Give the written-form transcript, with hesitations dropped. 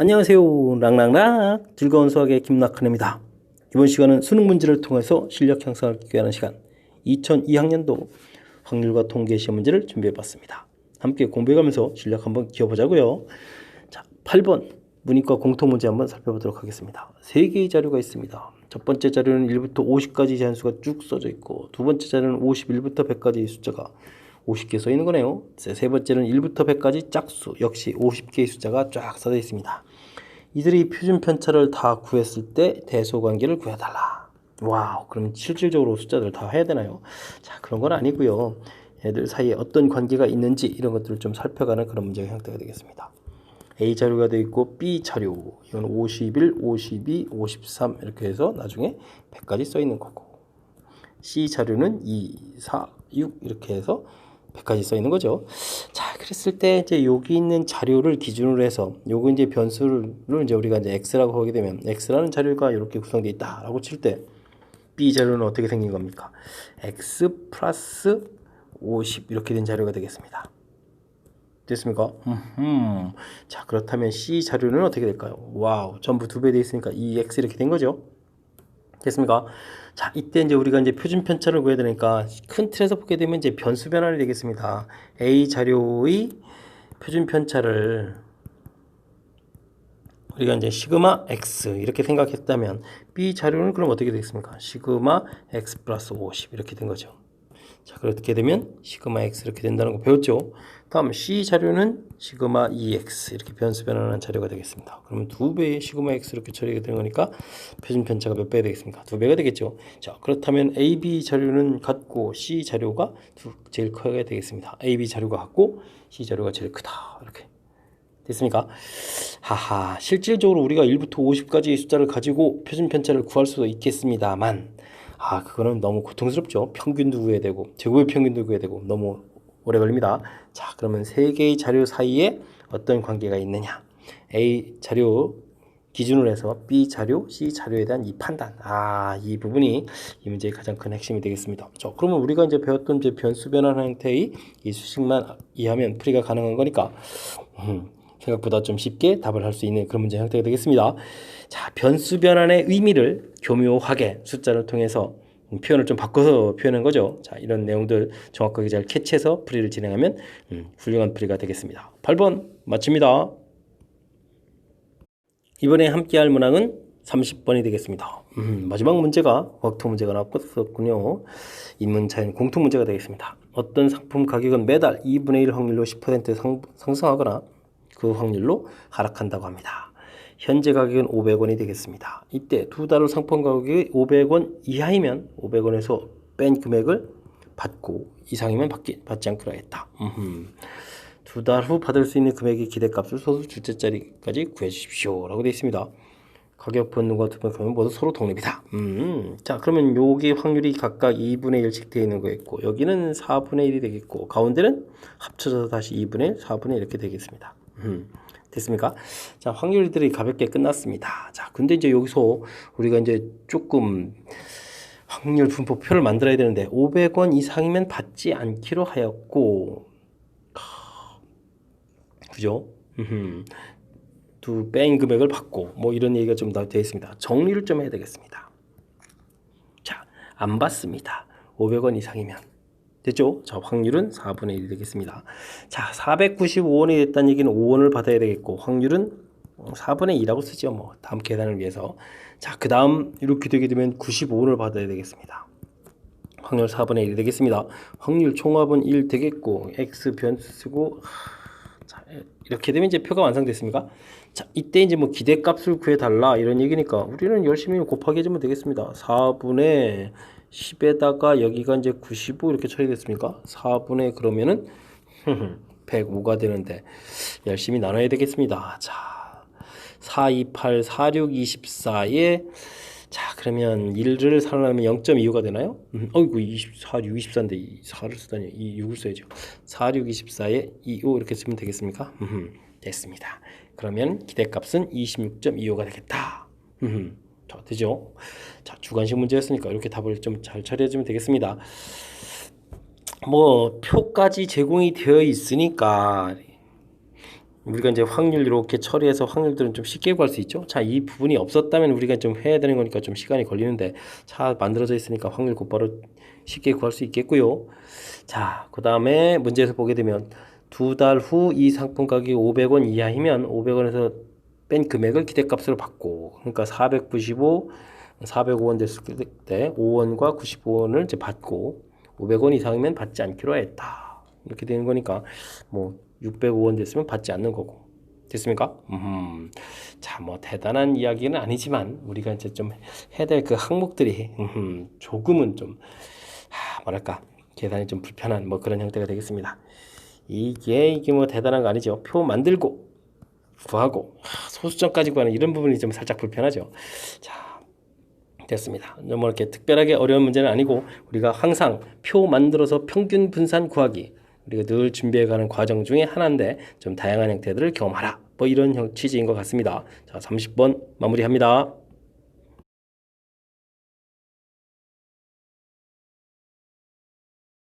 안녕하세요. 락락락 즐거운 수학의 김락헌입니다. 이번 시간은 수능 문제를 통해서 실력 향상을 기하는 시간 2002학년도 확률과 통계 시험 문제를 준비해봤습니다. 함께 공부해가면서 실력 한번 키워보자고요. 자, 8번 문이과 공통 문제 한번 살펴보도록 하겠습니다. 3개의 자료가 있습니다. 첫 번째 자료는 1부터 50까지 제한수가 쭉 써져 있고, 두 번째 자료는 51부터 100까지 숫자가 50개 써 있는 거네요. 세 번째는 1부터 100까지 짝수 역시 50개의 숫자가 쫙 써져 있습니다. 이들이 표준 편차를 다 구했을 때 대소 관계를 구해달라. 와우, 그럼 실질적으로 숫자들 다 해야 되나요? 자, 그런 건 아니고요. 얘들 사이에 어떤 관계가 있는지 이런 것들을 좀 살펴가는 그런 문제의 형태가 되겠습니다. A 자료가 되어 있고 B 자료, 이건 51, 52, 53 이렇게 해서 나중에 100까지 써 있는 거고, C 자료는 2, 4, 6 이렇게 해서 100까지 써 있는 거죠. 자, 그랬을 때 이제 여기 있는 자료를 기준으로 해서 요거 이제 변수를 이제 우리가 이제 x라고 하게 되면 x라는 자료가 이렇게 구성되어 있다라고 칠 때 b 자료는 어떻게 생긴 겁니까? x 플러스 50 이렇게 된 자료가 되겠습니다. 됐습니까? 자, 그렇다면 c 자료는 어떻게 될까요? 와우, 전부 2배 되어 있으니까 2x 이렇게 된 거죠. 됐습니까? 자, 이때 이제 우리가 이제 표준 편차를 구해야 되니까 큰 틀에서 보게 되면 이제 변수 변환이 되겠습니다. A 자료의 표준 편차를 우리가 이제 시그마 x 이렇게 생각했다면 B 자료는 그럼 어떻게 되겠습니까? 시그마 x 플러스 50 이렇게 된 거죠. 자, 그렇게 되면 시그마 x 이렇게 된다는 거 배웠죠. 다음 C 자료는 시그마 2x 이렇게 변수 변환하는 자료가 되겠습니다. 그러면 2배의 시그마 x 이렇게 처리가 되는 거니까 표준 편차가 몇 배가 되겠습니까? 2배가 되겠죠. 자, 그렇다면 AB 자료는 같고 C 자료가 제일 크게 되겠습니다. AB 자료가 같고 C 자료가 제일 크다. 이렇게 됐습니까? 하하, 실질적으로 우리가 1부터 50까지의 숫자를 가지고 표준 편차를 구할 수도 있겠습니다만, 그거는 너무 고통스럽죠. 평균도 구해야 되고 제곱의 평균도 구해야 되고 너무 오래 걸립니다. 자, 그러면 세 개의 자료 사이에 어떤 관계가 있느냐, A 자료 기준으로 해서 B 자료, C 자료에 대한 이 판단, 이 부분이 이 문제의 가장 큰 핵심이 되겠습니다. 자, 그러면 우리가 이제 배웠던 이제 변수 변환 형태의 이 수식만 이해하면 풀이가 가능한 거니까 생각보다 좀 쉽게 답을 할 수 있는 그런 문제 형태가 되겠습니다. 자, 변수 변환의 의미를 교묘하게 숫자를 통해서 표현을 좀 바꿔서 표현한 거죠. 자, 이런 내용들 정확하게 잘 캐치해서 풀이를 진행하면 훌륭한 풀이가 되겠습니다. 8번 마칩니다. 이번에 함께할 문항은 30번이 되겠습니다. 마지막 문제가 확통 문제가 나왔었군요. 인문자연 공통 문제가 되겠습니다. 어떤 상품 가격은 매달 2분의 1 확률로 10% 상승하거나 그 확률로 하락한다고 합니다. 현재 가격은 500원이 되겠습니다. 이때 두 달 후 상품 가격이 500원 이하이면 500원에서 뺀 금액을 받고 이상이면 받지 않기로 했다. 두 달 후 받을 수 있는 금액의 기대값을 소수 둘째 자리까지 구해주십시오 라고 되어 있습니다. 가격 변동과 투표하면 모두 서로 독립이다. 자, 그러면 여기 확률이 각각 2분의 1씩 되어 있는 거겠고, 여기는 4분의 1이 되겠고, 가운데는 합쳐져서 다시 2분의 1, 4분의 1 이렇게 되겠습니다. 됐습니까? 자, 확률들이 가볍게 끝났습니다. 자, 근데 이제 여기서 우리가 이제 조금 확률 분포표를 만들어야 되는데 500원 이상이면 받지 않기로 하였고, 그죠? 두 뺀 금액을 받고 뭐 이런 얘기가 좀 다 되어 있습니다. 정리를 좀 해야 되겠습니다. 자, 안 받습니다. 500원 이상이면 됐죠? 자, 확률은 4분의 1이 되겠습니다. 자, 495원이 됐다는 얘기는 5원을 받아야 되겠고, 확률은 4분의 2라고 쓰죠. 뭐 다음 계산을 위해서. 자, 그 다음 이렇게 되게 되면 95원을 받아야 되겠습니다. 확률 4분의 1이 되겠습니다. 확률 총합은 1 되겠고, x 변수 쓰고, 자, 이렇게 되면 이제 표가 완성됐습니까? 자, 이때 이제 뭐 기대값을 구해달라 이런 얘기니까 우리는 열심히 곱하기 해주면 되겠습니다. 4분의 10에다가 여기가 이제 95 이렇게 처리됐습니까? 4분의 그러면은 105가 되는데 열심히 나눠야 되겠습니다. 자, 4, 2, 8, 4, 6, 24에 자, 그러면 1을 살아나면 0.25가 되나요? 어이구, 24, 6, 24인데 4를 쓰다니, 6을 써야죠. 4, 6, 24에 2, 5 이렇게 쓰면 되겠습니까? 됐습니다. 그러면 기대값은 26.25가 되겠다. 자, 되죠? 자, 주관식 문제였으니까 이렇게 답을 좀 잘 처리해주면 되겠습니다. 뭐 표까지 제공이 되어 있으니까 우리가 이제 확률 이렇게 처리해서 확률들은 좀 쉽게 구할 수 있죠. 자, 이 부분이 없었다면 우리가 좀 해야 되는 거니까 좀 시간이 걸리는데, 자, 만들어져 있으니까 확률 곧바로 쉽게 구할 수 있겠고요. 자, 그 다음에 문제에서 보게 되면 2달 후 이 상품 가격이 500원 이하이면 500원에서 뺀 금액을 기대값으로 받고, 그러니까 495, 405원 됐을 때 5원과 95원을 이제 받고 500원 이상이면 받지 않기로 했다. 이렇게 되는 거니까 뭐 605원 됐으면 받지 않는 거고. 됐습니까? 자, 뭐 대단한 이야기는 아니지만 우리가 이제 좀 해야 될 그 항목들이 조금은 좀 뭐랄까 계산이 좀 불편한 뭐 그런 형태가 되겠습니다. 이게 뭐 대단한 거 아니죠. 표 만들고 구하고 소수점까지 구하는 이런 부분이 좀 살짝 불편하죠. 자, 됐습니다. 뭐 이렇게 특별하게 어려운 문제는 아니고 우리가 항상 표 만들어서 평균 분산 구하기 우리가 늘 준비해가는 과정 중에 하나인데 좀 다양한 형태들을 경험하라. 뭐 이런 취지인 것 같습니다. 자, 30번 마무리합니다.